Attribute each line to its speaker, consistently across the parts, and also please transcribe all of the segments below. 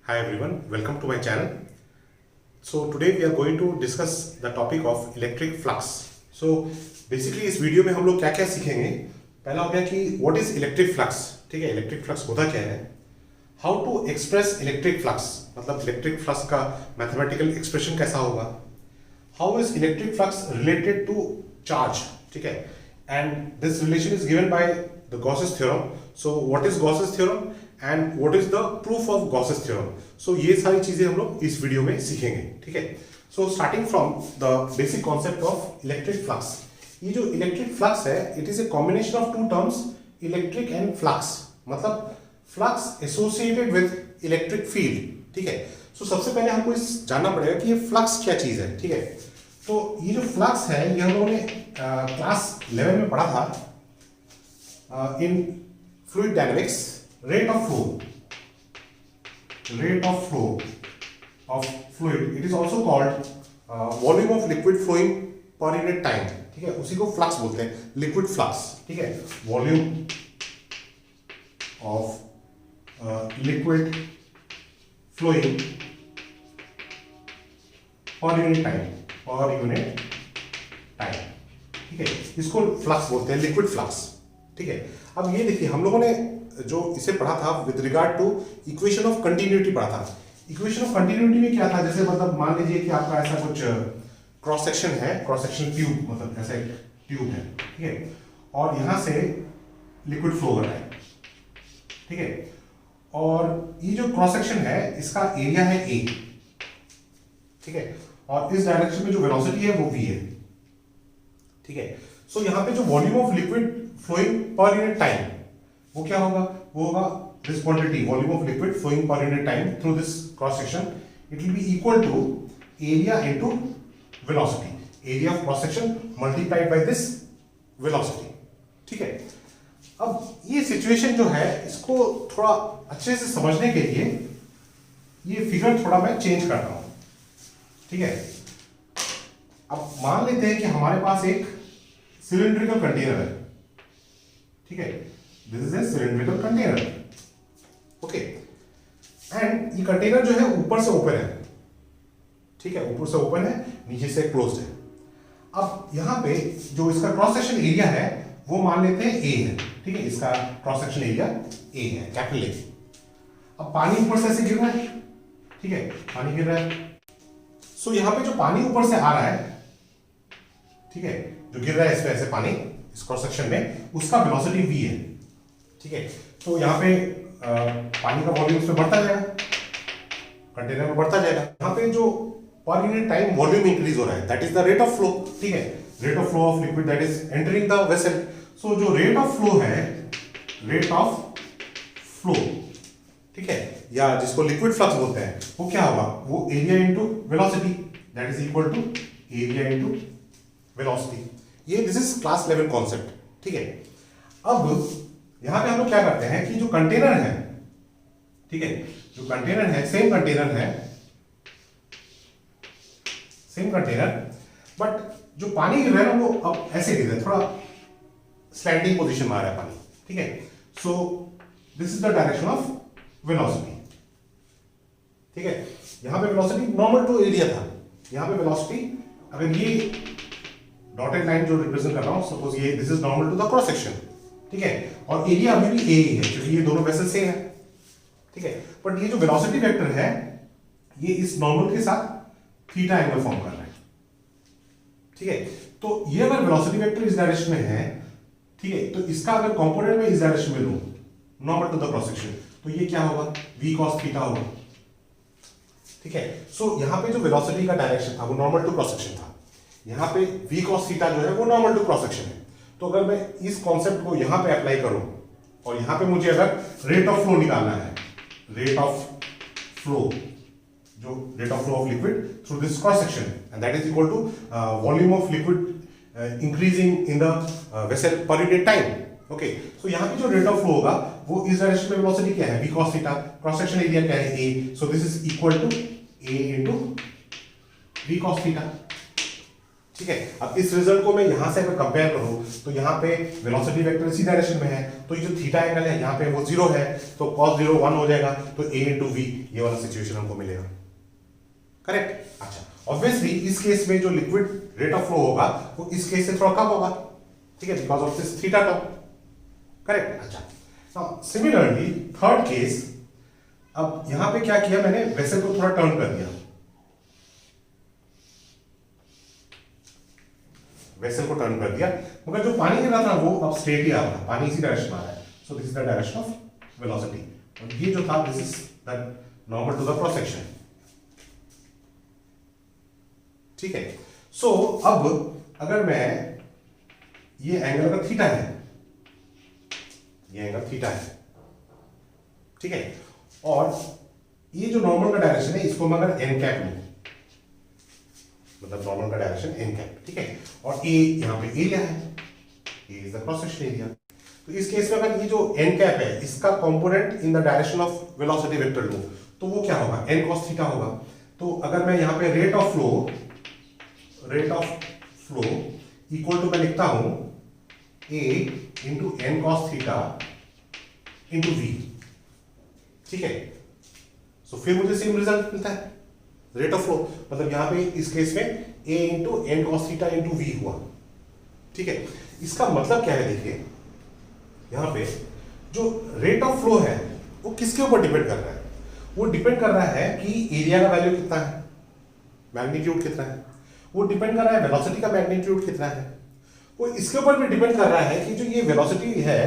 Speaker 1: Hi everyone, welcome to my channel. So today we are going to discuss the topic of electric flux. So basically इस video में हम लोग क्या क्या सीखेंगे. पहला हो गया कि what is electric flux. ठीक है, electric flux होता क्या है, how to express electric flux, मतलब electric flux का mathematical expression कैसा होगा, how is electric flux related to charge. ठीक है, and this relation is given by the Gauss's theorem. So what is Gauss's theorem and what is the proof of Gauss's theorem. So ये सारी चीजें हम लोग इस वीडियो में सीखेंगे. ठीक है, so starting from the basic concept of electric flux. ये जो electric flux है, it is a combination of two terms, electric and flux. मतलब flux associated with electric field. ठीक है, so सबसे पहले हमको इस जानना पड़ेगा कि ये flux क्या चीज है. ठीक है, तो ये जो flux है ये हम लोगों ने क्लास 11 में पढ़ा था in fluid dynamics. Rate of flow of fluid, it is also called volume of liquid flowing per unit time. ठीक है, उसी को फ्लक्स बोलते हैं, लिक्विड फ्लक्स. ठीक है, volume of liquid flowing per unit time. ठीक है, इसको फ्लक्स बोलते हैं, लिक्विड फ्लक्स. ठीक है, अब ये देखिए हम लोगों ने जो इसे पढ़ा था with regard to equation of continuity पढ़ा था. इक्वेशन ऑफ कंटिन्यूटी में क्या था, जैसे मतलब मान लीजिए कि आपका ऐसा कुछ क्रॉस सेक्शन है, क्रॉस सेक्शन ट्यूब, मतलब ऐसा एक ट्यूब है. ठीक है, और यहां से लिक्विड फ्लो हो रहा है. ठीक है, और ये जो क्रॉस सेक्शन है इसका एरिया है ए. ठीक है, और इस डायरेक्शन में जो वेलोसिटी है वो v है. ठीक है, सो यहां पे जो volume of liquid flowing per unit time वो क्या होगा, वो होगा this quantity volume of liquid flowing per unit time through this cross section. It will be equal to area into velocity, area of cross section multiplied by this velocity. ठीक है, अब ये situation जो है इसको थोड़ा अच्छे से समझने के लिए ये फिगर थोड़ा मैं चेंज करता हूं. ठीक है, अब मान लेते हैं कि हमारे पास एक सिलिंड्रिकल कंटेनर है. ठीक है, this is a cylindrical container. Okay, and ये कंटेनर जो है ऊपर से ओपन है. ठीक है, ऊपर से ओपन है, नीचे से क्लोज्ड है. अब यहां पे जो इसका क्रॉस सेक्शन एरिया है वो मान लेते हैं ए है. ठीक है, इसका क्रॉस सेक्शन एरिया ए है, कैपिटल ए. अब पानी ऊपर से ऐसे गिर रहा है. ठीक है, पानी गिर रहा है. सो यहां पे जो पानी ऊपर से आ रहा है, ठीक है, जो गिर रहा है इसमें ऐसे पानी इस क्रॉस सेक्शन में, उसका वेलोसिटी v है. ठीक है, तो यहाँ पे पानी का वॉल्यूम इसमें बढ़ता जाएगा, कंटेनर में बढ़ता जाएगा. यहाँ पे जो पर यूनिट टाइम वॉल्यूम इंक्रीज हो रहा है, that is the rate of flow. ठीक है, rate of flow of liquid that is entering the vessel. So जो रेट ऑफ फ्लो है, रेट ऑफ फ्लो, ठीक है, या जिसको लिक्विड फ्लक्स बोलते हैं, वो क्या होगा, वो area into velocity that is equal to area into velocity. ये दिस इज क्लास 11 कॉन्सेप्ट. ठीक है, अब यहां पे हम लोग क्या करते हैं कि जो कंटेनर है, ठीक है, जो कंटेनर है सेम कंटेनर, बट जो पानी गिर रहा है ना वो अब ऐसे गिर रहा है, थोड़ा स्लैंडिंग पोजीशन में आ रहा है पानी. ठीक है, so this is the direction of velocity. ठीक है, यहां पे वेलोसिटी नॉर्मल टू एरिया था. यहां पे वेलोसिटी, अगर ये डॉटेड लाइन जो रिप्रेजेंट कर रहा हूं, सपोज ये this is normal to the cross section. ठीक है, और एरिया अभी भी ए है क्योंकि ये दोनों वेसल सेम है. ठीक है, बट ये जो वेलोसिटी वेक्टर है ये इस नॉर्मल के साथ थीटा एंगल फॉर्म कर रहा है. ठीक है, तो ये अगर वेलोसिटी वेक्टर इस डायरेक्शन में है, ठीक है, तो इसका अगर कंपोनेंट में इस डायरेक्शन में लूं normal to the cross section, तो ये क्या होगा, v cos थीटा होगा. ठीक है, सो यहां पे जो वेलोसिटी का डायरेक्शन था वो नॉर्मल टू क्रॉस सेक्शन था. यहां पे v cos थीटा जो है वो नॉर्मल टू क्रॉस सेक्शन है. तो अगर मैं इस कॉन्सेप्ट को यहां पे अप्लाई करूं और यहां पे मुझे अगर रेट ऑफ फ्लो निकालना है, rate of flow of liquid through this cross section, and that is equal to volume of liquid increasing in the vessel per unit time. Okay, so यहां पे जो रेट ऑफ फ्लो होगा वो इस direction में velocity क्या है, v cos theta, cross section area क्या है, a. So this is equal to a into v cos theta. ठीक है। अब इस रिजल्ट को मैं यहां से अगर कंपेयर करूं तो यहां पे वेलोसिटी वेक्टर इसी डायरेक्शन में है, तो ये जो थीटा एंगल है यहां पे वो 0 है, तो cos 0 1 हो जाएगा, तो a इंटू वी ये वाला सिचुएशन हमको मिलेगा। करेक्ट। अच्छा, ऑब्वियसली इस केस में जो लिक्विड रेट ऑफ फ्लो होगा वो इस केस से थोड़ा कम होगा, ठीक है, because of this theta term. Correct. अच्छा, नाउ सिमिलरली थर्ड केस, अब यहां पे क्या किया मैंने, वेसल को थोड़ा टर्न कर दिया, वेसल को टर्न कर दिया, मगर जो पानी गिर रहा था वो अब स्ट्रेट ही आ रहा है, पानी इसी डायरेक्शन में आ रहा है, so this is the direction of velocity, और ये जो था this is the normal to the cross section. ठीक है। सो अब अगर मैं, ये एंगल का थीटा है, ये एंगल थीटा है, ठीक है, और ये जो नॉर्मल का डायरेक्शन है इसको मैं अगर एन कैप लूं, मतलब नॉर्मल का डायरेक्शन एन कैप, ठीक है, और ए यहां पे एरिया है, A is the cross section area, तो इस केस में अगर ये जो एन कैप है इसका component in the direction of velocity vector लूं तो वो क्या होगा, एन कॉस थीटा होगा। तो अगर मैं यहां पे rate of flow equal to मैं लिखता हूं A into n cos theta into v, ठीक है, सो फिर मुझे सेम रिजल्ट मिलता है, रेट ऑफ फ्लो, मतलब यहां पे इस केस में a into n cos theta into v हुआ, ठीक है। इसका मतलब क्या है, देखिए यहां पे जो रेट ऑफ फ्लो है वो किसके ऊपर डिपेंड कर रहा है, वो डिपेंड कर रहा है कि एरिया का वैल्यू कितना है, मैग्नीट्यूड कितना है, वो डिपेंड कर रहा है वेलोसिटी का मैग्नीट्यूड कितना है, वो इसके ऊपर भी डिपेंड कर रहा है कि जो ये वेलोसिटी है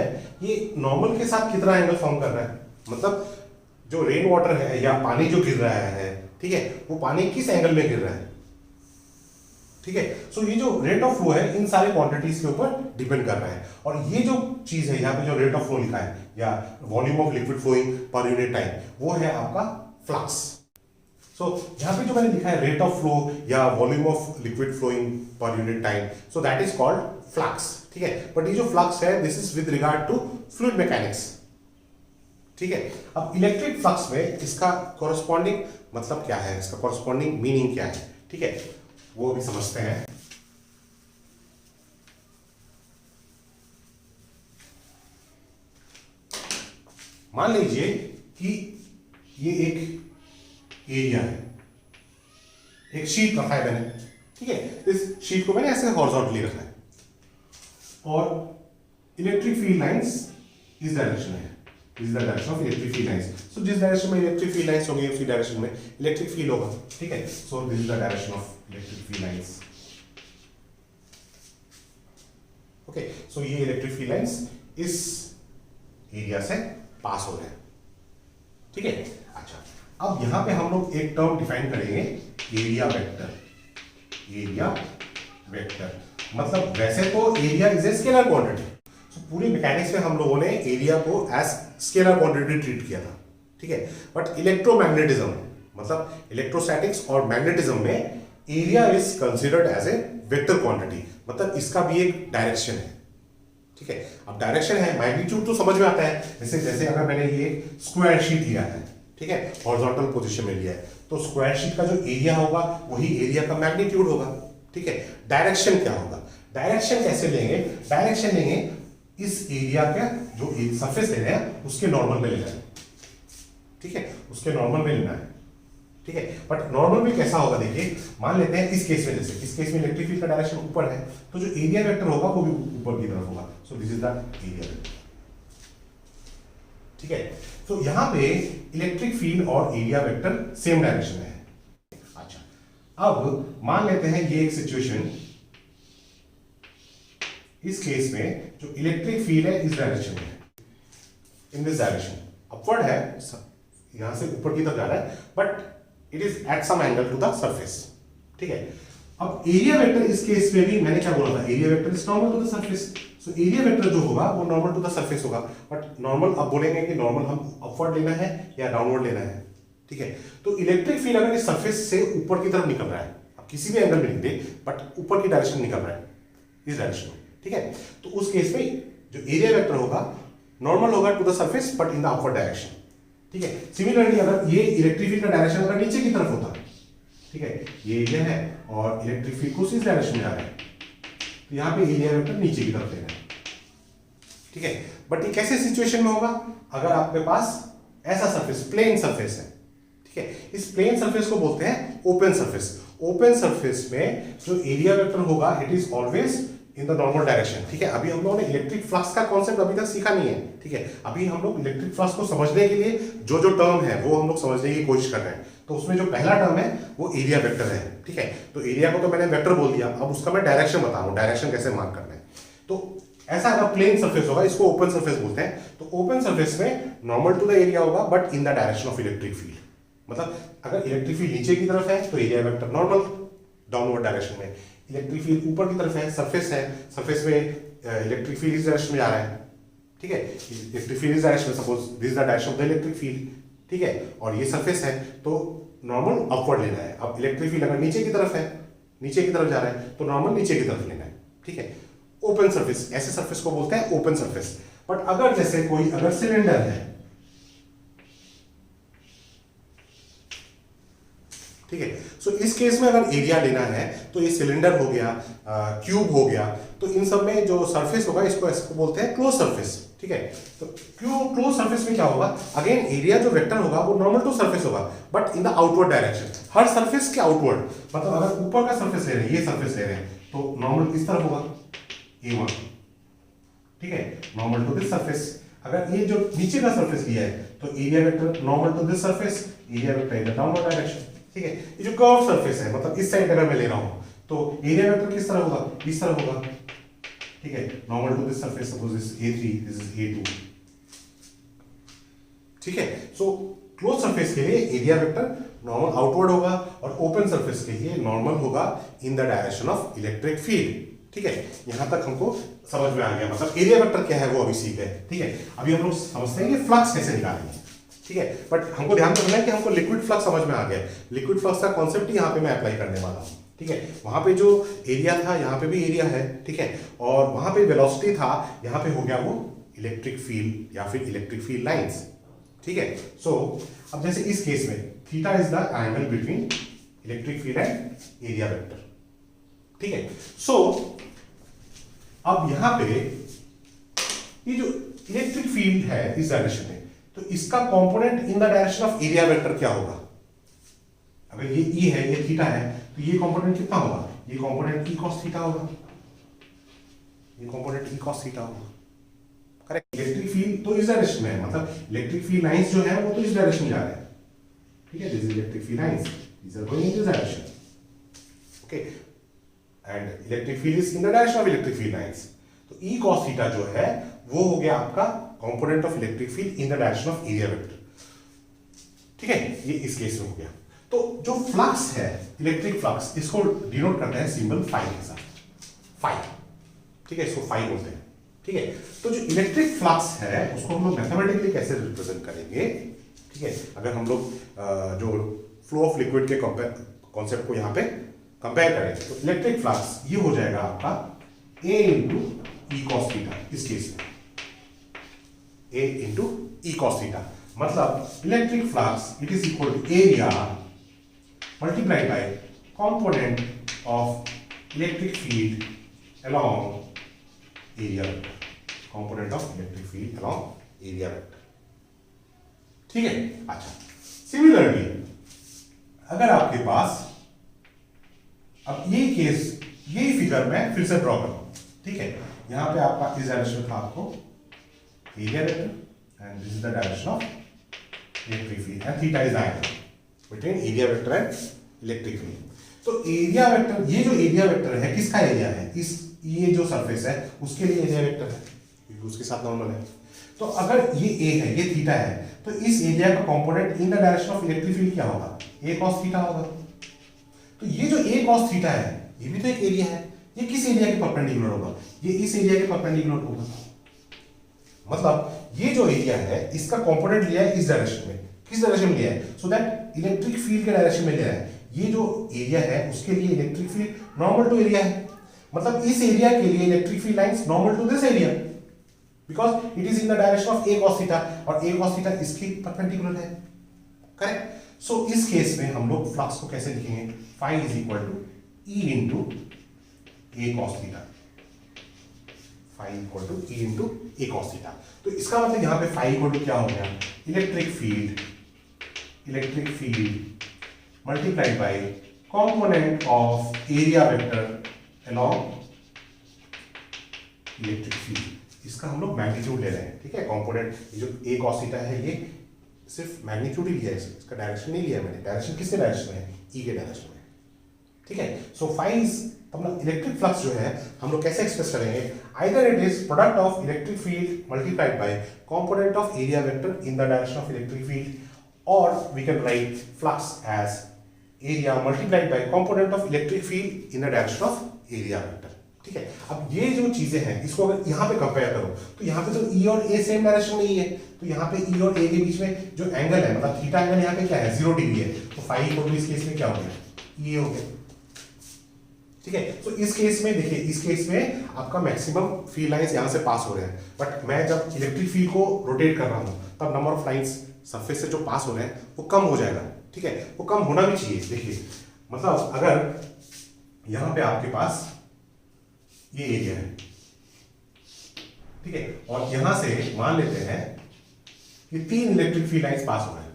Speaker 1: ये नॉर्मल के साथ कितना एंगल फॉर्म कर रहा है, मतलब जो रेन वाटर है या पानी जो गिर रहा है, ठीक है, वो पानी किस एंगल में गिर रहा है, ठीक है। सो ये जो रेट ऑफ फ्लो है इन सारे क्वांटिटीज के ऊपर डिपेंड कर रहा है, और ये जो चीज है यहाँ पे जो रेट ऑफ फ्लो लिखा है या volume of liquid flowing per unit time, वो है आपका फ्लक्स। सो यहाँ पे जो मैंने लिखा है रेट ऑफ फ्लो या volume of liquid flowing per unit time, so that is called flux, ठीक है। बट ये जो फ्लक्स है this is with regard to fluid mechanics, ठीक है। अब इलेक्ट्रिक फ्लक्स में इसका कॉरस्पॉन्डिंग मतलब क्या है, इसका कॉरस्पॉन्डिंग मीनिंग क्या है, ठीक है, वो भी समझते हैं। मान लीजिए कि ये एक एरिया है, एक शीट रखा है मैंने, ठीक है, इस शीट को मैंने ऐसे हॉरिजॉन्टली रखा है और इलेक्ट्रिक फील्ड लाइंस इस डायरेक्शन में है, this is the direction of electric field lines. So जिस डायरेक्शन में इलेक्ट्रिक फील्ड लाइंस होंगे उसी डायरेक्शन में इलेक्ट्रिक फील्ड होगा, ठीक है। So this is the direction of electric field lines, okay. So ये इलेक्ट्रिक फील्ड लाइंस इस एरिया से पास हो रहे हैं, ठीक है। अच्छा, अब यहां पे हम लोग एक टर्म डिफाइन करेंगे, एरिया वेक्टर। एरिया वेक्टर मतलब वैसे तो area is a scalar quantity, so पूरी मैकेनिक्स में हम लोगों ने एरिया को एज स्केलर क्वांटिटी ट्रीट किया था, ठीक है। बट इलेक्ट्रोमैग्नेटिज्म मतलब इलेक्ट्रोस्टैटिक्स और मैग्नेटिज्म में area is considered as a vector quantity, मतलब इसका भी एक डायरेक्शन है, ठीक है। अब डायरेक्शन है, मैग्नीट्यूड तो समझ में आता है, जैसे अगर मैंने ये स्क्वायर शीट लिया है, ठीक है, हॉरिजॉन्टल पोजीशन में लिया है, तो स्क्वायर शीट का जो एरिया होगा वही एरिया का मैग्नीट्यूड होगा, ठीक है। डायरेक्शन क्या होगा, डायरेक्शन कैसे लेंगे, डायरेक्शन लेंगे इस एरिया का जो सरफेस ले रहे हैं उसके नॉर्मल में लेना है, ठीक है, उसके नॉर्मल में लेना है, ठीक है। बट नॉर्मल में कैसा होगा, देखिए मान लेते हैं इस केस में, जैसे इस केस में इलेक्ट्रिक फील्ड का डायरेक्शन ऊपर है, तो जो एरिया वेक्टर होगा वो भी ऊपर की तरफ होगा, सो this is the area vector, ठीक है। तो यहां पे इलेक्ट्रिक फील्ड और एरिया वेक्टर सेम डायरेक्शन में है। अच्छा, अब मान लेते हैं ये एक सिचुएशन, इस केस में जो इलेक्ट्रिक फील्ड है इस डायरेक्शन में है, इन दिस डायरेक्शन अपवर्ड है, यहां से ऊपर की तरफ जा रहा है, but it is at some angle to the surface, ठीक है। अब एरिया वेक्टर इस केस में भी मैंने क्या बोला था, area vector is normal to the surface, so area vector जो होगा वो नॉर्मल टू द सरफेस होगा, बट नॉर्मल अब बोलेंगे कि नॉर्मल हम अपवर्ड लेना है या डाउनवर्ड लेना है, ठीक है। तो इलेक्ट्रिक फील्ड अगर इस सरफेस से ऊपर की तरफ निकल रहा है, अब किसी भी एंगल में लिख दे, बट ऊपर की डायरेक्शन निकल रहा है, इस डायरेक्शन में, ठीक है, तो उस केस में जो एरिया वेक्टर होगा नॉर्मल होगा to the surface but in the upward direction, ठीक है। सिमिलरली अगर ये इलेक्ट्रिक फील्ड का डायरेक्शन अगर नीचे की तरफ होता, ठीक है, ये एरिया है और इलेक्ट्रिक फील्ड को इस डायरेक्शन में जा रहा है, तो यहाँ पे एरिया वेक्टर नीचे की तरफ लेना है। ठीक है, बट ये कैसे सिचुएशन में होगा? अगर आपके पास ऐसा सरफेस, प्लेन सरफेस है, ठीक है, इस प्लेन सरफेस को बोलते हैं ओपन सरफेस। ओपन सरफेस में जो एरिया वेक्टर होगा it is always in the normal direction. ठीक है, अभी हम लोगों ने इलेक्ट्रिक फ्लक्स का कॉन्सेप्ट अभी तक सीखा नहीं है। ठीक है, अभी हम लोग इलेक्ट्रिक फ्लक्स को समझने के लिए जो जो टर्म है वो हम लोग समझने की कोशिश कर रहे हैं। तो उसमें जो पहला टर्म है वो एरिया वेक्टर है। ठीक है, तो एरिया को तो मैंने वेक्टर बोल दिया, अब उसका मैं डायरेक्शन बता रहा हूं, डायरेक्शन कैसे मार्क करना है। तो ऐसा अगर प्लेन सरफेस होगा, इसको ओपन सरफेस बोलते हैं, तो ओपन सरफेस में नॉर्मल टू द एरिया होगा but in the direction of electric field. मतलब अगर इलेक्ट्रिक फील्ड नीचे की तरफ है तो area vector normal downward direction में, इलेक्ट्रिक फील्ड ऊपर की तरफ है, सरफेस है, सरफेस में इलेक्ट्रिक फील्ड इस डायरेक्शन में जा रहा है। ठीक है, इलेक्ट्रिक फील्ड इस डायरेक्शन में, suppose this is the direction of the electric field. ठीक है, और ये सरफेस है तो नॉर्मल अपवर्ड लेना है। अब इलेक्ट्रिक फील्ड अगर नीचे की तरफ है, नीचे की तरफ जा रहा है तो नॉर्मल नीचे की तरफ लेना है। ठीक है, ओपन सरफेस, ऐसे सरफेस को बोलते हैं ओपन सरफेस। बट अगर जैसे कोई अगर सिलेंडर है, ठीक है, सो इस केस में अगर एरिया लेना है तो ये सिलेंडर हो गया, क्यूब हो गया, तो इन सब में जो सरफेस होगा इसको बोलते हैं क्लोज सरफेस। ठीक है, तो क्लोज सरफेस में क्या होगा, अगेन एरिया जो वेक्टर होगा वो नॉर्मल टू सरफेस होगा but in the outward direction, her surface के आउटवर्ड। मतलब अगर ऊपर का सरफेस ले रहे हैं, ये सरफेस ले रहे हैं, तो नॉर्मल किस तरफ होगा, A1। ठीक है, नॉर्मल टू दिस सरफेस। अगर ये जो नीचे का सरफेस लिया है तो area vector normal to this surface, area vector in the downward direction. ठीक है, ये जो कर्व सरफेस है, मतलब इस साइड अगर मैं ले रहा हूं तो एरिया वेक्टर किस तरह होगा, इस तरह होगा। ठीक है, normal to this surface, suppose this A3, this is A2। ठीक है, सो क्लोज सरफेस के लिए एरिया वेक्टर नॉर्मल आउटवर्ड होगा और ओपन सरफेस के लिए नॉर्मल होगा इन the direction of electric field. ठीक है, यहां तक हमको समझ में आ गया, मतलब एरिया वेक्टर क्या है वो अभी सीख गए। ठीक है, अभी हम लोग समझते हैं कि फ्लक्स कैसे निकालेंगे। ठीक है, बट हमको ध्यान रखना है कि हमको लिक्विड फ्लक्स समझ में आ गया। लिक्विड फ्लक्स का कॉन्सेप्ट ही यहाँ पे मैं अप्लाई करने वाला हूँ। ठीक है, वहां पे जो एरिया था यहाँ पे भी एरिया है। ठीक है, और वहां पे वेलोसिटी था, यहाँ पे हो गया वो इलेक्ट्रिक फील्ड या फिर इलेक्ट्रिक फील्ड लाइंस। ठीक है, सो अब जैसे इस केस में theta is the angle between electric field and area vector. ठीक है, सो अब यहां पे ये जो इलेक्ट्रिक फील्ड है इस डायरेक्शन में, तो इसका component in the direction of area vector क्या होगा? अगर ये E है, ये थीटा है, तो ये कंपोनेंट कितना होगा? ये कंपोनेंट E cos थीटा होगा, ये कंपोनेंट E cos थीटा होगा। करेक्ट, इलेक्ट्रिक फील्ड तो इस डायरेक्शन में है, मतलब इलेक्ट्रिक फील्ड लाइंस जो है वो तो इस डायरेक्शन में जा रहे हैं। ठीक है, this is electric field lines, these are going in this direction. Okay, and electric field is in the direction of electric field lines. तो E cos थीटा जो है वो हो गया आपका component of electric field in the direction of area vector. ठीक है, ये इस केस में हो गया। तो जो फ्लक्स है, इलेक्ट्रिक फ्लक्स, इसको डिनोट करते हैं सिंबल फाई के साथ, फाई। ठीक है, इसको फाई बोलते हैं। ठीक है, तो जो इलेक्ट्रिक फ्लक्स है उसको हम लोग मैथमेटिकली कैसे रिप्रेजेंट करेंगे? ठीक है, अगर हम लोग जो फ्लो ऑफ लिक्विड के कॉन्सेप्ट को यहाँ पे कंपेयर करें तो इलेक्ट्रिक फ्लक्स ये हो जाएगा आपका A into E cos theta. इस केस में A into E cos theta, मतलब electric flux it is equal to area multiplied by component of electric field along area vector, component of electric field along area vector. ठीक है, अच्छा, similarly अगर आपके पास, अब ये केस, यही फिगर मैं फिर से ड्रॉ करूं। ठीक है, यहां पे आपका इस डायरेक्शन था आपको area vector and this is the direction of electric field and theta is the angle between area vector and electric field. तो एरिया वेक्टर, ये जो एरिया वेक्टर है किसका एरिया है? इस ये जो सरफेस है उसके लिए एरिया वेक्टर है क्योंकि उसके साथ नॉर्मल है। तो अगर ये A है, ये थीटा है, तो इस एरिया का component in the direction of electric field क्या होगा? A cos थीटा होगा। तो ये जो A cos थीटा है ये भी तो एक एरिया है, ये किस एरिया के परपेंडिकुलर होगा? ये इस एरिया के परपेंडिकुलर होगा। मतलब ये जो एरिया है इसका कंपोनेंट लिया है इस डायरेक्शन में, किस डायरेक्शन में लिया है? सो दैट इलेक्ट्रिक फील्ड के डायरेक्शन में लिया है। ये जो एरिया है उसके लिए electric field normal to area है, मतलब इस एरिया के लिए electric field lines normal to this area because it is in the direction of A cos theta और A cos थीटा इसके परपेंडिकुलर है। करेक्ट, सो इस केस में हम लोग फ्लक्स को कैसे लिखेंगे, phi is equal to E into A cos theta, phi equal to E into A cos theta. तो इसका मतलब यहां पे फाई इक्वल टू क्या हो गया, electric field multiplied by component of area vector along electric field. इसका हम लोग मैग्नीट्यूड ले रहे हैं, ठीक है। कंपोनेंट जो ए कॉस थीटा है ये सिर्फ मैग्नीट्यूड ही लिया है, इसका डायरेक्शन नहीं लिया मैंने। डायरेक्शन किसके डायरेक्शन में है, ई के डायरेक्शन में, ठीक है। सो फाई इज अपना इलेक्ट्रिक फ्लक्स जो है हम लोग कैसे एक्सप्रेस करेंगे, either it is product of electric field multiplied by component of area vector in the direction of electric field, और we can write flux as area multiplied by component of electric field in the direction of area vector, ठीक है। अब ये जो चीजें हैं इसको अगर यहाँ पे कंपेयर करो तो यहाँ पे तो ई और ए सेम डायरेक्शन नहीं है, तो यहाँ पे ई और ए के बीच में जो एंगल है मतलब थीटा एंगल यहाँ पे क्या है 0 डिग्री है, तो फाई इक्वल टू इस केस में क्या हो गया, ये हो गया, ठीक है। तो इस केस में देखिए, इस केस में आपका मैक्सिमम फील्ड लाइंस यहाँ से पास हो रहे हैं, बट मैं जब इलेक्ट्रिक फील्ड को रोटेट कर रहा हूँ तब नंबर ऑफ लाइंस सरफेस से जो पास हो रहे हैं वो कम हो जाएगा, ठीक है। वो कम होना भी चाहिए। देखिए मतलब अगर यहाँ पे आपके पास ये एरिया है, ठीक है, और यहां से मान लेते हैं कि 3 इलेक्ट्रिक फील्ड लाइंस पास हो रहे हैं,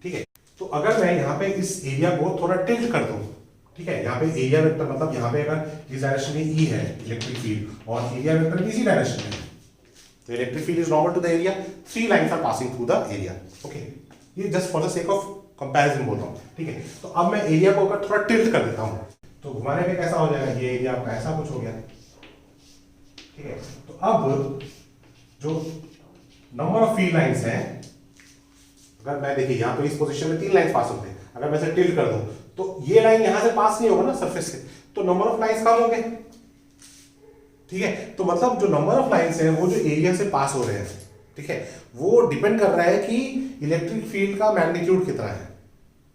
Speaker 1: ठीक है। तो अगर मैं यहाँ पे इस एरिया को थोड़ा टिल्ट कर दूं, ठीक है, यहाँ पे एरिया वेक्टर मतलब यहाँ पे अगर इस डायरेक्शन में ई है इलेक्ट्रिक फील्ड और एरिया वेक्टर इसी डायरेक्शन में है, तो electric field is normal to the area, 3 lines are passing through the area, okay. ये just for the sake of comparison बोल रहा हूँ, ठीक है। तो अब मैं एरिया को अगर थोड़ा टिल्ट कर देता हूँ तो घुमाने में कैसा हो जाएगा, ये एरिया आपका ऐसा कुछ हो गया, ठीक है। तो अब जो नंबर ऑफ फील्ड लाइंस हैं, अगर मैं देखिए यहाँ पे इस पोजीशन में 3 लाइंस पास होते हैं, अगर मैं इसे टिल्ट कर दूं तो ये लाइन यहां से पास नहीं होगा ना सरफेस से, तो नंबर ऑफ लाइंस कम हो गए, ठीक है। तो मतलब जो नंबर ऑफ लाइंस हैं वो जो एरिया से पास हो रहे हैं, ठीक है, वो डिपेंड कर रहा है कि इलेक्ट्रिक फील्ड का मैग्नीट्यूड कितना है।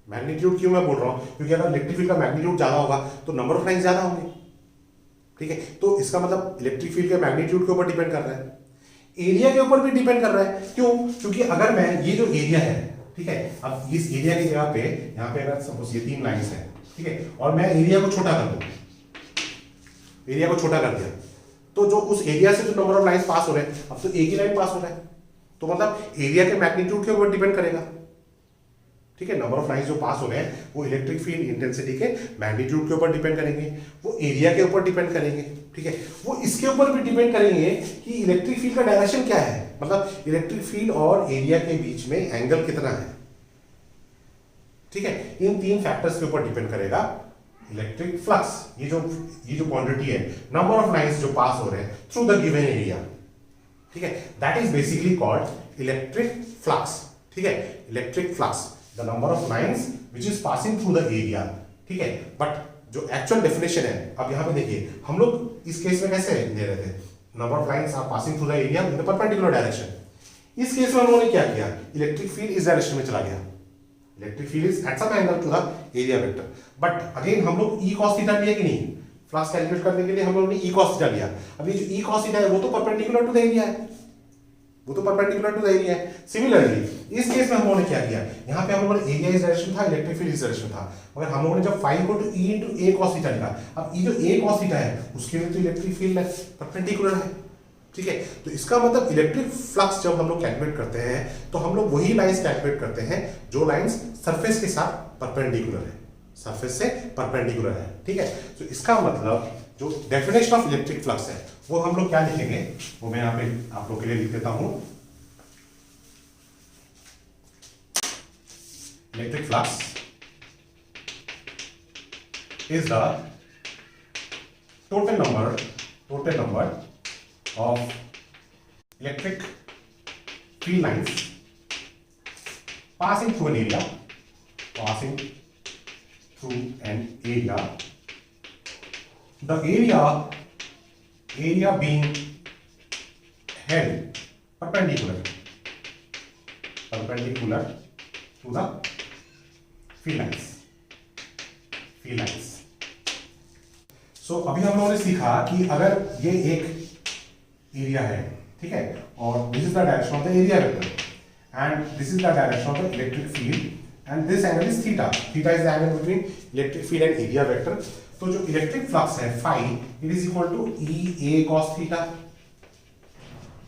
Speaker 1: मैग्नीट्यूड क्यों मैं बोल रहा हूं, क्योंकि अगर इलेक्ट्रिक फील्ड का मैग्नीट्यूड ज्यादा होगा तो नंबर ऑफ लाइंस ज्यादा होंगे, ठीक है। तो इसका मतलब इलेक्ट्रिक फील्ड के मैग्नीट्यूड के ऊपर डिपेंड कर रहा है, एरिया के ऊपर भी डिपेंड कर रहा है। क्यों, क्योंकि अगर मैं ये जो एरिया है, ठीक है, अब इस एरिया की जगह पे यहाँ पे अगर सपोज ये 3 लाइंस है, ठीक है, और मैं एरिया को छोटा कर दूं, एरिया को छोटा कर दिया, तो जो उस एरिया से जो नंबर ऑफ लाइंस पास हो रहे हैं अब तो एक ही लाइन पास हो रहा है, तो मतलब एरिया के मैग्नीट्यूड के ऊपर डिपेंड करेगा, ठीक है। नंबर ऑफ लाइंस जो पास हो रहे हैं वो इलेक्ट्रिक फील्ड इंटेंसिटी के मैग्नीट्यूड के ऊपर डिपेंड करेंगे, वो एरिया के ऊपर डिपेंड करेंगे, ठीक है। वो इसके ऊपर भी डिपेंड करेंगे कि इलेक्ट्रिक फील्ड का डायरेक्शन क्या है, मतलब इलेक्ट्रिक फील्ड और एरिया के बीच में एंगल कितना है, ठीक है। इन 3 फैक्टर्स के ऊपर डिपेंड करेगा इलेक्ट्रिक फ्लक्स। ये जो क्वांटिटी है, नंबर ऑफ लाइंस जो पास हो रहे हैं थ्रू द गिवन एरिया, ठीक है, that is basically called electric flux, ठीक है। Electric flux, the number of lines which is passing through the area, ठीक है। बट जो एक्चुअल डेफिनेशन है, अब यहां पे देखिए हम लोग इस केस में कैसे ले रहे थे, number of lines are passing through the area in the perpendicular direction. इस केस में हम लोगों ने क्या किया, इलेक्ट्रिक फील्ड इस डायरेक्शन में चला गया, electric field is at some angle to the area vector, but again हम लोग ई कॉस थीटा लिया कि नहीं, फ्लक्स कैलकुलेट करने के लिए हम लोगों ने ई कॉस थीटा लिया। अब ये जो ई कॉस थीटा है वो तो परपेंडिकुलर टू द एरिया है, वो तो परपेंडिकुलर टू द एरिया है। सिमिलरली इस केस में हम लोगों ने क्या किया, यहाँ पे हम लोगों ने एरिया इस डायरेक्शन था, इलेक्ट्रिक फील्ड इस डायरेक्शन था, मगर हम लोगों ने जब phi equal to E into A cos theta लिखा, अब ये जो ए कॉस थीटा है उसके लिए तो इलेक्ट्रिक फील्ड है परपेंडिकुलर है, ठीक है। तो इसका मतलब इलेक्ट्रिक फ्लक्स जब हम लोग कैलकुलेट करते हैं तो हम लोग वही लाइंस कैलकुलेट करते हैं जो लाइंस सरफेस के साथ परपेंडिकुलर है, सरफेस से परपेंडिकुलर है, ठीक है। तो इसका मतलब जो डेफिनेशन ऑफ इलेक्ट्रिक फ्लक्स है वो हम लोग क्या लिखेंगे, वो मैं यहाँ पे आप लोग के लिए लिख देता हूं। Electric flux is the total number of electric field lines passing through an area, the area being held perpendicular to the field lines. So अभी हम लोगों ने सीखा कि अगर ये एक एरिया है, ठीक है, और this is the direction of the area vector and this is the direction of the electric field and this angle is theta. Theta is the angle between electric field and area vector. तो जो electric flux है phi it is equal to E A cos theta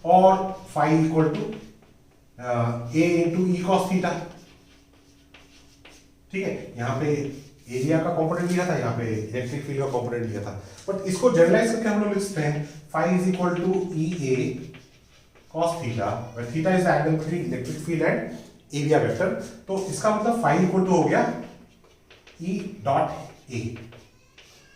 Speaker 1: और phi equal to A into E cos theta. ठीक है, यहाँ पे area का component लिया था, यहाँ पे इलेक्ट्रिक फील्ड का कंपोनेंट लिया था, बट इसको जनरलाइज करके हम लोग लिख सकते हैं phi is equal to E A cos theta where theta is the angle between electric field and area vector. तो इसका मतलब phi equal to हो गया E dot A.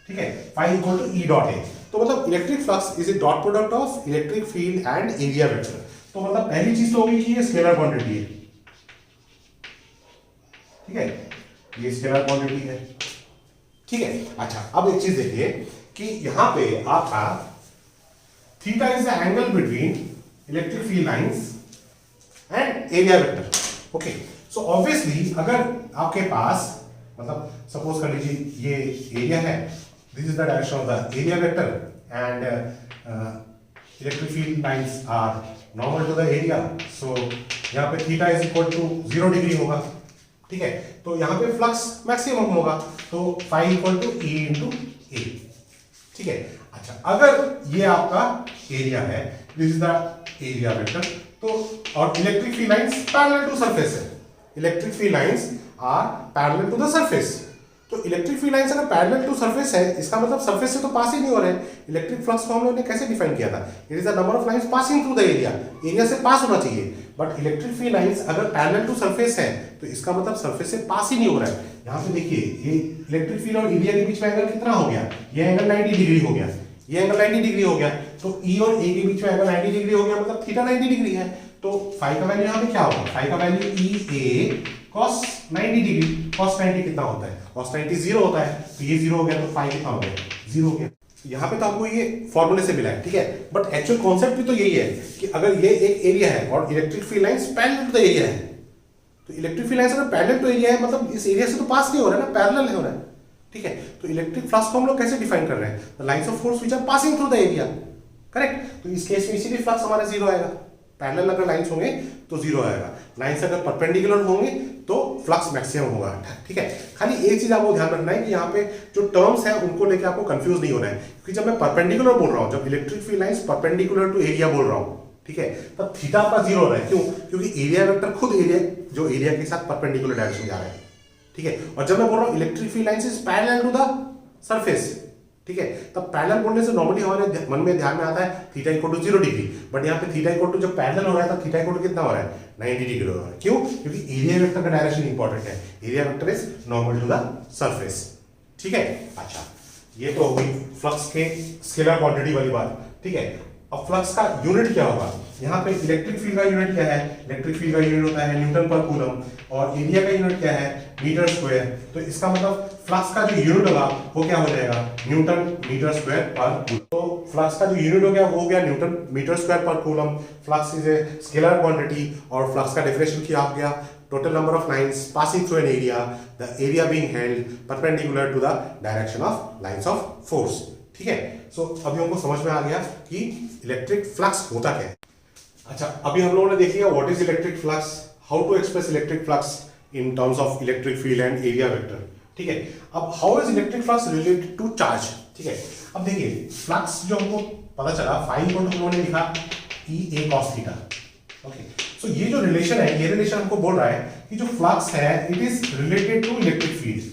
Speaker 1: ठीक है, phi equal to E dot A. तो मतलब electric flux is a dot product of electric field and area vector. तो मतलब पहली चीज तो होगी कि ये स्केलर क्वांटिटी है. ठीक है, ये स्केलर क्वांटिटी है. ठीक है, अच्छा अब एक चीज देखिए कि यहां पे आपका theta is the angle between electric field lines and area vector. Okay, so obviously अगर आपके पास मतलब सपोज कर लीजिए ये एरिया है, this is the direction of the area vector and electric field lines are normal to the area. So यहाँ पे theta is equal to 0 degree होगा. ठीक है, तो यहाँ पे फ्लक्स मैक्सिमम होगा, तो phi equal to E into A. ठीक है, अच्छा अगर ये आपका एरिया है, this is the area vector, तो और electric field lines parallel to surface है. Electric field lines are parallel to the surface. तो इलेक्ट्रिक फील्ड लाइंस अगर पैरेलल टू सरफेस है, इसका मतलब सरफेस से तो पास ही नहीं हो रहे हैं. इलेक्ट्रिक फ्लक्स को हम लोगों ने कैसे डिफाइन किया था? It is the number of lines passing through the area. Area से पास होना चाहिए, बट इलेक्ट्रिक फील्ड लाइंस अगर पैरेलल टू सरफेस है तो इसका मतलब सरफेस से पास ही नहीं हो रहा है. यहाँ पे देखिए ये इलेक्ट्रिक फील्ड और एरिया के बीच में एंगल कितना हो गया? ये एंगल 90 डिग्री हो गया, ये एंगल 90 डिग्री हो गया. तो E और A के बीच में एंगल 90 डिग्री हो गया, मतलब थीटा 90 डिग्री है. तो phi का वैल्यू यहाँ पे क्या होगा? phi का value EA cos 90 degree. cos 90 कितना होता है? cos 90 0 होता है, तो ये 0 हो गया, तो phi कितना हो गया? 0 हो गया. यहाँ पे तो आपको ये फॉर्मूले से मिला है. ठीक है, बट एक्चुअल कॉन्सेप्ट भी तो यही है कि अगर ये एक एरिया है और electric field lines parallel to the area है, तो इलेक्ट्रिक फील्ड लाइंस अगर पैरेलल टू एरिया है मतलब इस एरिया से तो पास नहीं हो रहा है ना, पैरेलल है हो रहा है. ठीक है, तो इलेक्ट्रिक फ्लक्स को हम लोग कैसे डिफाइन कर रहे हैं? The lines of force which are passing through the area. Correct, तो इस केस में इसीलिए फ्लक्स हमारा 0 आएगा. पैरेलल अगर लाइंस होंगे तो 0 आएगा, लाइंस अगर परपेंडिकुलर होंगे तो फ्लक्स मैक्सिमम होगा. ठीक है, खाली एक चीज आपको ध्यान रखना है कि यहाँ पे जो टर्म्स है उनको लेके आपको कंफ्यूज नहीं होना है, क्योंकि जब मैं परपेंडिकुलर बोल रहा हूँ, जब electric field lines perpendicular to area बोल रहा हूँ, ठीक है, तब थीटा आपका 0 हो रहा है. क्यों? क्योंकि एरिया वेक्टर खुद एरिया जो एरिया के साथ परपेंडिकुलर डायरेक्शन जा रहा है. ठीक है, और जब मैं बोल रहा हूँ electric field lines is parallel to the surface, ठीक है, तब पैरेलल बोलने से नॉर्मली हमारे मन में ध्यान में आता है theta equal to 0 degree. But यहाँ पे थीटा इक्वल टू जब पैरेलल हो रहा है तब थीटा इक्वल टू कितना हो रहा है? 90 डिग्री हो रहा है. क्यों? क्योंकि एरिया वेक्टर का डायरेक्शन इंपॉर्टेंट है. Area vector is normal to the surface. ठीक है, अच्छा ये तो हो गई फ्लक्स के स्केलर क्वांटिटी वाली बात. ठीक है, अब फ्लक्स का यूनिट क्या होगा? यहाँ पे इलेक्ट्रिक फील्ड का यूनिट क्या है? इलेक्ट्रिक फील्ड का यूनिट होता है न्यूटन पर कूलम, और एरिया का यूनिट क्या है? Metre square. तो इसका मतलब फ्लक्स का जो यूनिट होगा वो क्या हो जाएगा? न्यूटन मीटर स्क्वायर पर कूलम. तो फ्लक्स का जो यूनिट हो गया वो हो गया न्यूटन मीटर स्क्वायर पर coulomb. Flux is a scalar quantity और फ्लक्स का डेफिनेशन क्या हो गया? total number of lines passing through an area, the area being held perpendicular to the direction of lines of force. ठीक है, सो अभी हमको समझ में आ गया कि इलेक्ट्रिक फ्लक्स होता क्या है. अच्छा, अभी हम लोगों ने देख लिया what is electric flux, how to express electric flux in terms of electric field and area vector. ठीक है, अब how is electric flux related to charge. ठीक है, अब देखिए फ्लक्स जो हमको पता चला phi को हम लोगों ने लिखा E A cos theta. Okay, so ये जो रिलेशन है, ये रिलेशन हमको बोल रहा है कि जो फ्लक्स है it is related to electric field.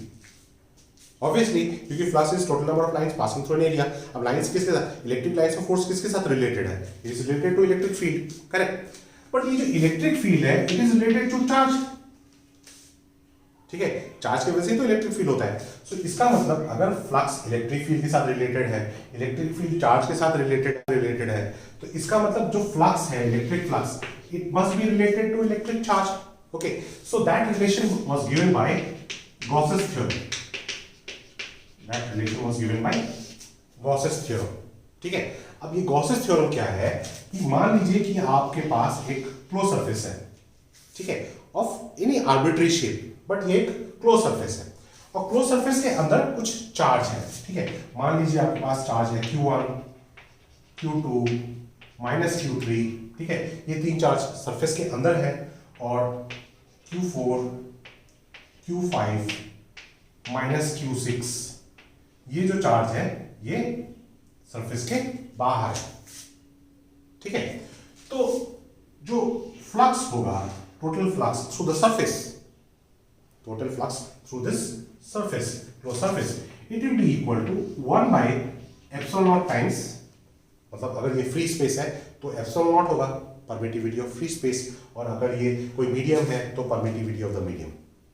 Speaker 1: Obviously क्योंकि flux is total number of lines passing through an area. अब लाइंस किसके साथ? इलेक्ट्रिक लाइंस ऑफ फोर्स किसके साथ रिलेटेड है? It is related to electric field. Correct, but ये जो electric field है it is related to charge. ठीक है, चार्ज की वजह से तो इलेक्ट्रिक फील्ड होता है. सो इसका मतलब अगर फ्लक्स इलेक्ट्रिक फील्ड के साथ रिलेटेड है, इलेक्ट्रिक फील्ड चार्ज के साथ रिलेटेड है, तो इसका मतलब जो फ्लक्स है electric flux it must be related to electric charge. Okay, so that relation was given by Gauss's theorem. That relation was given by Gauss's theorem. ठीक है, अब ये Gauss's theorem क्या है कि मान लीजिए कि आपके पास एक क्लोज सरफेस है, ठीक है, of any arbitrary shape, but ये एक क्लोज सरफेस है और क्लोज सरफेस के अंदर कुछ चार्ज है. ठीक है, मान लीजिए आपके पास चार्ज है Q1, Q2 माइनस Q3. ठीक है, ये तीन चार्ज सरफेस के अंदर है और Q4 Q5 माइनस Q6 ये जो चार्ज है ये सरफेस के बाहर है, ठीक है। तो जो फ्लक्स होगा, total flux through the surface, total flux through this surface, close surface, it will be equal to 1 by epsilon naught times, मतलब अगर ये फ्री स्पेस है तो एप्सिलॉन नॉट होगा, परमिटिविटी ऑफ फ्री स्पेस, और अगर ये कोई मीडियम है तो परमिटिविटी ऑफ द मीडियम,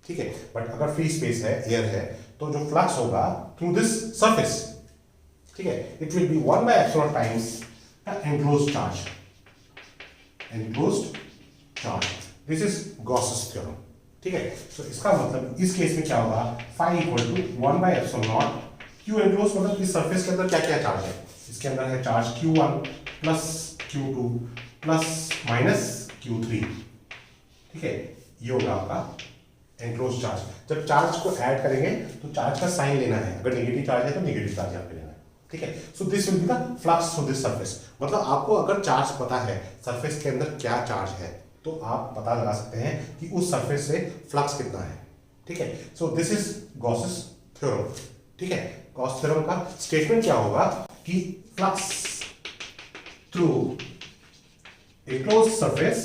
Speaker 1: ठीक है। बट अगर फ्री स्पेस है, एयर है, तो जो फ्लक्स होगा थ्रू दिस सरफेस, ठीक है, it will B 1 by epsilon times the enclosed charge, enclosed charge. This is Gauss's theorem, ठीक है। तो इसका मतलब इस केस में क्या होगा, phi equal to 1 by epsilon naught Q enclose, मतलब इस सरफेस के अंदर क्या क्या चार्ज है, इसके अंदर है charge Q1 plus Q2 plus minus Q3, ठीक है। ये होगा आपका एनक्लोज चार्ज। जब चार्ज को ऐड करेंगे तो चार्ज का साइन लेना है, अगर नेगेटिव चार्ज है तो नेगेटिव चार्ज यहाँ पे लेना है, ठीक है। So this will be the flux through this surface, मतलब आपको अगर चार्ज पता है सरफेस के अंदर क्या चार्ज है तो आप पता लगा सकते हैं कि उस सरफेस से फ्लक्स कितना है, ठीक है। So this is Gauss's theorem, ठीक है। गॉस थ्योरम का स्टेटमेंट क्या होगा कि flux through a closed surface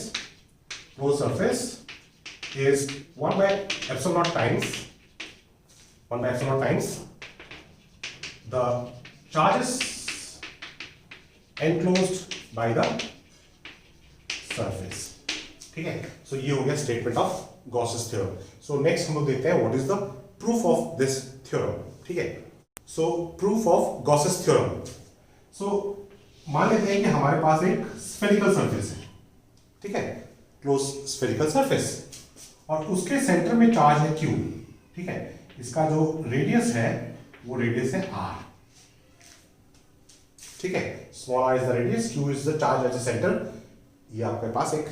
Speaker 1: is 1 by epsilon naught times the charges enclosed by the surface, ठीक है। सो ये हो गया statement of Gauss's theorem. So next हम लोग देखते हैं what is the proof of this theorem, ठीक है। So proof of Gauss's theorem. So मान लेते हैं कि हमारे पास एक स्फेरिकल सरफेस है, ठीक है, क्लोज स्फेरिकल सरफेस, और उसके सेंटर में चार्ज है Q, ठीक है। इसका जो रेडियस है वो रेडियस है R, ठीक है। Small r is the radius, Q is the charge at the centre. ये आपके पास एक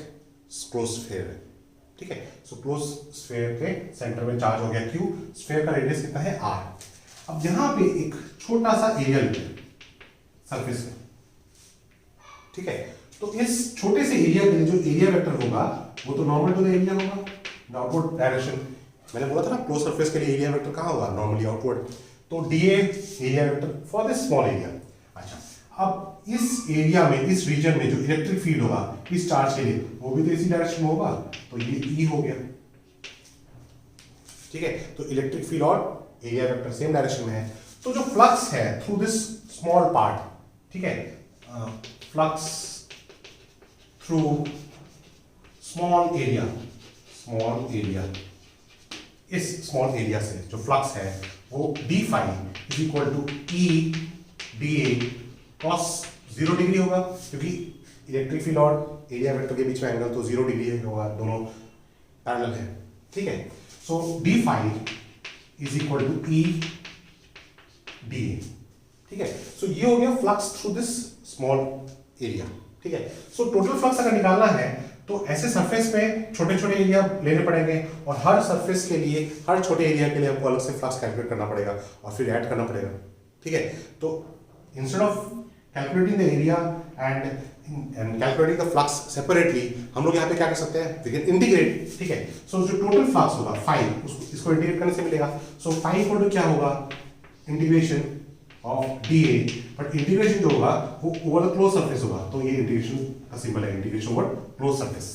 Speaker 1: क्लोज स्फेयर है, ठीक है। सो क्लोज स्फेयर के सेंटर में चार्ज हो गया Q, स्फेयर का रेडियस कितना है R। अब यहां पे एक छोटा सा एरिया लेते हैं सरफेस में, ठीक है। तो इस छोटे से एरिया के लिए जो एरिया वेक्टर होगा वो तो नॉर्मल टू द एरिया होगा, डाउनवर्ड डायरेक्शन। मैंने बोला था ना क्लोज सरफेस के लिए एरिया वेक्टर कहाँ होगा, नॉर्मली आउटवर्ड। तो DA area vector for this small area. अच्छा, अब इस एरिया में, इस रीजन में जो इलेक्ट्रिक फील्ड होगा इस चार्ज के लिए वो भी तो इसी डायरेक्शन में होगा, तो ये E हो गया, ठीक है। तो इलेक्ट्रिक फील्ड और एरिया वेक्टर सेम डायरेक्शन में है। तो जो फ्लक्स है थ्रू दिस स्मॉल पार्ट, ठीक है, फ्लक्स थ्रू स्मॉल एरिया, इस स्मॉल एरिया से जो फ्लक्स है वो d phi is equal to E dA cos 0 degree होगा, क्योंकि इलेक्ट्रिक फील्ड और एरिया वेक्टर के बीच में एंगल तो 0 डिग्री होगा, दोनों पैरेलल है, ठीक है। So d phi is equal to E dA, ठीक है। सो ये हो गया flux through this small area, ठीक है। सो टोटल फ्लक्स अगर निकालना है तो ऐसे सरफेस में छोटे छोटे एरिया लेने पड़ेंगे, और हर सरफेस के लिए, हर छोटे एरिया के लिए हमको अलग से फ्लक्स कैलकुलेट करना पड़ेगा और फिर ऐड करना पड़ेगा, ठीक है। तो instead of calculating the area and calculating the flux separately, हम लोग यहाँ पे क्या कर सकते हैं, वी कैन इंटीग्रेट, ठीक है। सो जो टोटल फ्लक्स होगा फाई, इसको इंटीग्रेट करने से मिलेगा। सो फाई इक्वल टू क्या होगा, integration of DA, but integration जो होगा वो ओवर द क्लोज सरफेस होगा, तो ये इंटीग्रेशन का सिंबल है, इंटीग्रेशन ओवर क्लोज सरफेस,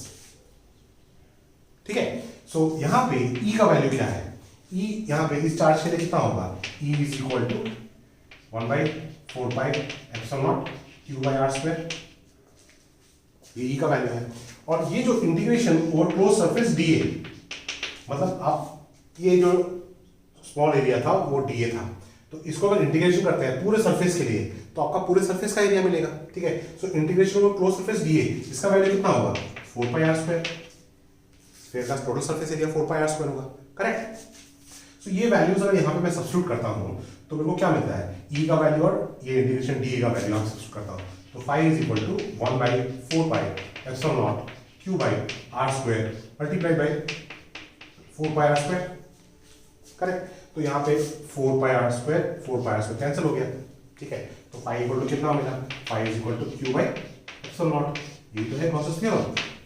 Speaker 1: ठीक है। सो यहाँ पे E का वैल्यू क्या है, E यहाँ पे इस चार्ज के लिए कितना होगा, E इज equal to 1 by 4 pi epsilon naught Q by R square, ये E का वैल्यू है। और ये जो integration over close surface DA, मतलब आप ये जो स्मॉल एरिया था वो DA था, तो इसको अगर इंटीग्रेशन करते हैं पूरे सरफेस के लिए तो आपका पूरे सरफेस का एरिया मिलेगा, ठीक है। So integration over close surface DA, इसका वैल्यू कितना होगा, 4 pi R स्क्वायर, स्फीयर का total surface area 4 pi R square होगा, करेक्ट। सो ये वैल्यूज अगर यहाँ पे मैं सब्स्टिट्यूट करता हूँ तो मेरे को क्या मिलता है, E का वैल्यू और ये इंटीग्रेशन DA का वैल्यू यहाँ सब्स्टिट्यूट करता हूँ, तो phi is equal to 1 by 4 pi epsilon naught Q by R square multiplied by 4 pi R square, correct. तो यहाँ पे 4 pi R स्क्वायर कैंसिल हो गया, ठीक है। तो फाई इक्वल टू कितना मिला, phi is equal to Q by epsilon naught. ये तो है गॉसेस थ्योरम,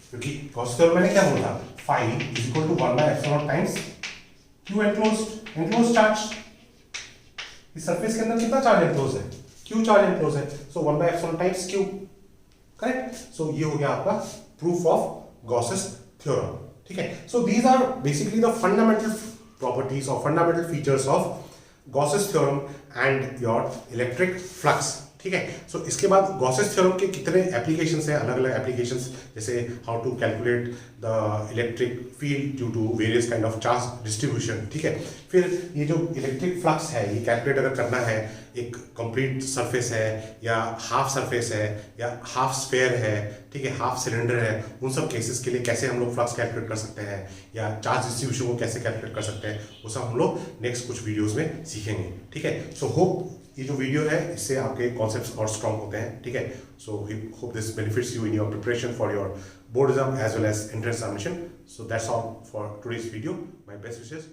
Speaker 1: क्योंकि गॉसेस थ्योरम मैंने क्या बोला था, phi is equal to 1 by epsilon times q enclosed charge. इस सरफेस के अंदर कितना चार्ज एनक्लोज है? q चार्ज एनक्लोज है, so 1 by epsilon times q, correct. So ये हो गया आपका प्रूफ ऑफ गॉसेस थ्योरम, ठीक है। So these are basically the fundamental properties और fundamental features of Gauss's theorem and your electric flux, ठीक है। सो इसके बाद गॉसेस थ्योरम के कितने एप्लीकेशंस हैं, अलग अलग एप्लीकेशंस, जैसे how to calculate the electric field due to various kind of charge distribution, ठीक है। फिर ये जो इलेक्ट्रिक फ्लक्स है, ये कैलकुलेट अगर करना है, एक कंप्लीट सरफेस है या हाफ सरफेस है या हाफ स्फेयर है, ठीक है, हाफ सिलेंडर है, उन सब केसेस के लिए कैसे हम लोग फ्लक्स कैलकुलेट कर सकते हैं या चार्ज डिस्ट्रीब्यूशन को कैसे कैलकुलेट कर सकते हैं, वो सब हम लोग नेक्स्ट कुछ वीडियोस में सीखेंगे, ठीक है। सो होप ये जो वीडियो है इससे आपके कॉन्सेप्ट्स और स्ट्रॉन्ग होते हैं, ठीक है। So hope this benefits you in your preparation for your board exam as well as entrance examination. So that's all for today's video. My best wishes.